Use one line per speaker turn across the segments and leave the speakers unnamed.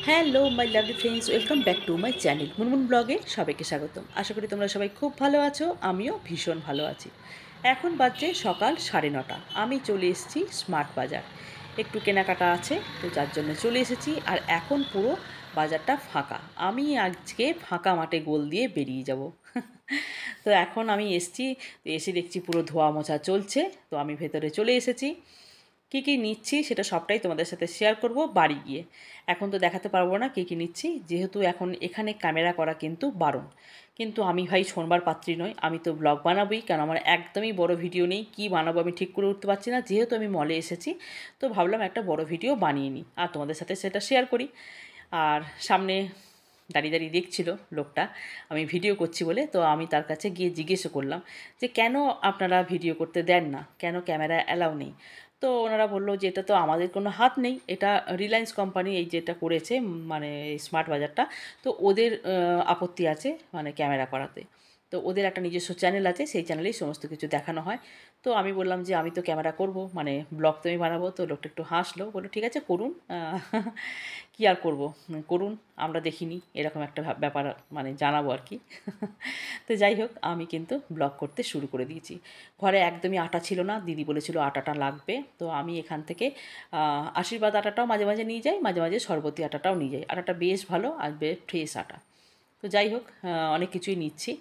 Hello my lovely friends, welcome back to my channel Munmun ব্লগে সবাইকে স্বাগতম। আশা করি তোমরা সবাই খুব ভালো আছো, আমিও ভীষণ ভালো আছি। এখন বাজছে সকাল 9:30। আমি চলে এসেছি স্মার্ট বাজার, একটু কেনাকাটা আছে তো যার জন্য চলে এসেছি। আর এখন পুরো বাজারটা ফাঁকা, আমি আজকে ফাঁকা মাঠে গোল দিয়ে বেরিয়ে যাব। তো এখন আমি এসেছি, এসে দেখছি পুরো ধোয়া মোছা চলছে, তো আমি ভেতরে চলে এসেছি। কী কী নিচ্ছি সেটা সবটাই তোমাদের সাথে শেয়ার করব বাড়ি গিয়ে। এখন তো দেখাতে পারবো না কী কী নিচ্ছি, যেহেতু এখন এখানে ক্যামেরা করা কিন্তু বারণ। কিন্তু আমি ভাই শোনবার পাত্রী নই, আমি তো ব্লগ বানাবোই, কারণ আমার একদমই বড় ভিডিও নেই। কী বানাবো আমি ঠিক করে উঠতে পারছি না, যেহেতু আমি মলে এসেছি তো ভাবলাম একটা বড় ভিডিও বানিয়ে নিই আর তোমাদের সাথে সেটা শেয়ার করি। আর সামনে দাঁড়িয়ে দাঁড়িয়ে দেখছিল লোকটা আমি ভিডিও করছি বলে, তো আমি তার কাছে গিয়ে জিজ্ঞেসও করলাম যে কেন আপনারা ভিডিও করতে দেন না, কেন ক্যামেরা অ্যালাউ নেই। তো ওনারা বললো যে এটা তো আমাদের কোনো হাত নেই, এটা রিলায়েন্স কোম্পানি এই যেটা করেছে, মানে স্মার্ট বাজারটা, তো ওদের আপত্তি আছে মানে ক্যামেরা করাতে। তো ওদের একটা নিজস্ব চ্যানেল আছে, সেই চ্যানেলেই সমস্ত কিছু দেখানো হয়। তো আমি বললাম যে আমি তো ক্যামেরা করব, মানে ব্লগ তো আমি বানাবো। তো লোকটা একটু হাসলো, বললো ঠিক আছে করুন, কী আর করবো, করুন, আমরা দেখিনি এরকম একটা ব্যাপার, মানে জানাবো আর কি। তো যাই হোক, আমি কিন্তু ব্লগ করতে শুরু করে দিয়েছি। ঘরে একদমই আটা ছিল না, দিদি বলেছিল আটাটা লাগবে, তো আমি এখান থেকে আশীর্বাদ আটাটাও মাঝে মাঝে নিয়ে যাই, মাঝে মাঝে সরবতি আটাটাও নিয়ে যাই। আটাটা বেশ ভালো আর বেশ ফ্রেশ আটা। তো যাই হোক, অনেক কিছুই নিচ্ছি।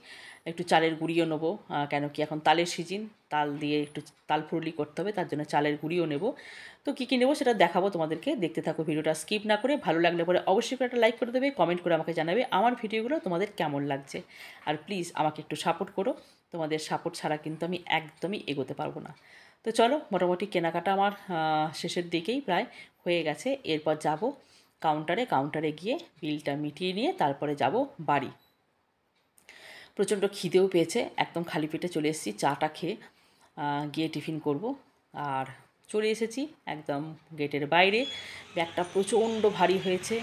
একটু চালের গুঁড়িও নেবো, কেন কি এখন তালের সিজন, তাল দিয়ে একটু তাল ফুরলি করতে হবে, তার জন্য চালের গুঁড়িও নেবো। তো কী কী নেবো সেটা দেখাবো তোমাদেরকে, দেখতে থাকো ভিডিওটা স্কিপ না করে। ভালো লাগলে পরে অবশ্যই করে একটা লাইক করে দেবে, কমেন্ট করে আমাকে জানাবে আমার ভিডিওগুলো তোমাদের কেমন লাগছে। আর প্লিজ আমাকে একটু সাপোর্ট করো, তোমাদের সাপোর্ট ছাড়া কিন্তু আমি একদমই এগোতে পারবো না। তো চলো, মোটামুটি কেনাকাটা আমার শেষের দিকেই প্রায় হয়ে গেছে। এরপর যাব কাউন্টারে গিয়ে বিলটা মিটিয়ে নিয়ে তারপরে যাব বাড়ি। প্রচণ্ড খিদেও পেয়েছে, একদম খালি পেটে চলে এসেছি, চাটা খেয়ে গিয়ে টিফিন করব। আর চলে এসেছি একদম গেটের বাইরে। ব্যাগটা প্রচণ্ড ভারী হয়েছে,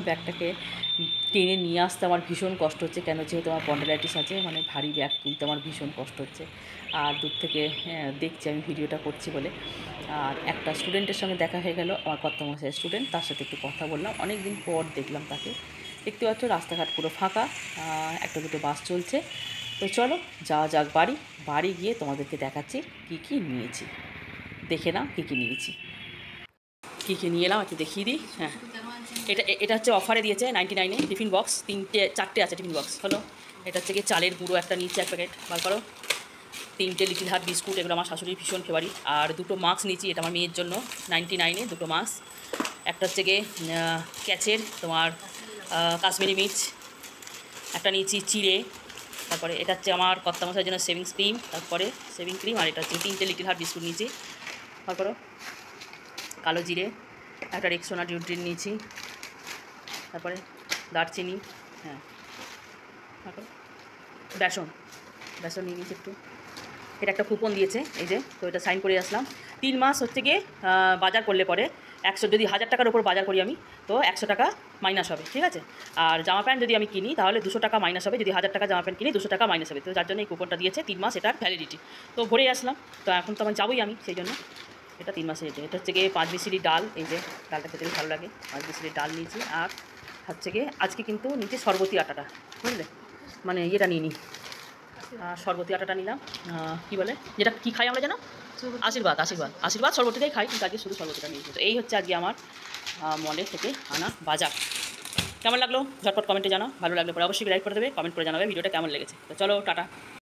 ব্যাগটাকে টেনে নিয়ে আসতে আমার ভীষণ কষ্ট হচ্ছে, কেন যেহেতু আমার স্পন্ডাইলাইটিস আছে, মানে ভারী ব্যাগ তুলতে আমার ভীষণ কষ্ট হচ্ছে। আর দূর থেকে দেখছি আমি ভিডিওটা করছি বলে। আর একটা স্টুডেন্টের সঙ্গে দেখা হয়ে গেল, আমার কর্তামশাইয়ের স্টুডেন্ট, তার সাথে একটু কথা বললাম, অনেক দিন পর দেখলাম তাকে। দেখতে পাচ্ছ রাস্তাঘাট পুরো ফাঁকা, একটা দুটো বাস চলছে। তো চলো যাওয়া যাক বাড়ি। বাড়ি গিয়ে তোমাদেরকে দেখাচ্ছি কী কী নিয়েছি, দেখে নাও কী কী নিয়েছি। কী কী নিয়ে এলাম একটু দেখিয়ে দিই। হ্যাঁ, এটা হচ্ছে অফারে দিয়েছে 99-এ টিফিন বক্স, চারটে আছে টিফিন বক্স। হলো এটা হচ্ছে গিয়ে চালের গুঁড়ো একটা নিয়েছি, এক প্যাকেট বার করো। 3টে লিটিল হার্ট বিস্কুট, এগুলো আমার শাশুড়ির ভীষণ ফেভারিট। আর দুটো মাস্ক নিয়েছি, এটা আমার মেয়ের জন্য, 99-এ দুটো মাস্ক। একটা হচ্ছে গিয়ে ক্যাচের তোমার কাশ্মীরি মির্চ, একটা নিয়েছি চিড়ে। তারপরে এটা হচ্ছে আমার কর্তামশাইয়ের জন্য শেভিং ক্রিম, তারপরে শেভিং ক্রিম। আর এটা হচ্ছে 3টে লিটিল হার্ট বিস্কুট নিয়েছি। তারপরে কালো জিরে, একটা রেক্সোনা ডিওড্রেন্ট নিয়েছি। তারপরে দারচিনি, হ্যাঁ, তারপরে বেসন নিয়ে নিয়েছি একটু। এটা একটা কুপন দিয়েছে এই যে, তো এটা সাইন করে আসলাম। 3 মাস হচ্ছে গিয়ে বাজার করলে পরে 100, যদি 1000 টাকার ওপর বাজার করি আমি, তো 100 টাকা মাইনাস হবে, ঠিক আছে। আর জামা প্যান্ট যদি আমি কিনি তাহলে 200 টাকা মাইনাস হবে, যদি 1000 টাকা জামা প্যান্ট কিনি 200 টাকা মাইনাস হবে। তো যার জন্য এই কুপনটা দিয়েছে, 3 মাস এটার ভ্যালিডিটি। তো ভরে আসলাম, তো এখন তো আমি যাবোই আমি, সেই জন্য এটা 3 মাসের। এটা হচ্ছে গিয়ে 5 মিশিলি ডাল, এই যে ডালটা খেতে ভালো লাগে, 5 মিশিলি ডাল নিয়েছি। আর হচ্ছে গিয়ে আজকে কিন্তু নিচে সরবতি আটাটা, বুঝলে, মানে ইয়েটা নিয়ে নিই, সরবতি আটাটা নিলাম, কী বলে যেটা, কী খাই আমরা জানো, আশীর্বাদ সরবতিটাই খাই, কিন্তু আজকে শুধু সরবতিটা নিয়েছি। তো এই হচ্ছে আজকে আমার মলের থেকে আনা বাজার। কেমন লাগলো ঝটপট কমেন্টে জানাও, ভালো লাগলে পরে অবশ্যই লাইক করে দেবে, কমেন্ট করে জানাবে ভিডিওটা কেমন লেগেছে। তো চলো টাটা।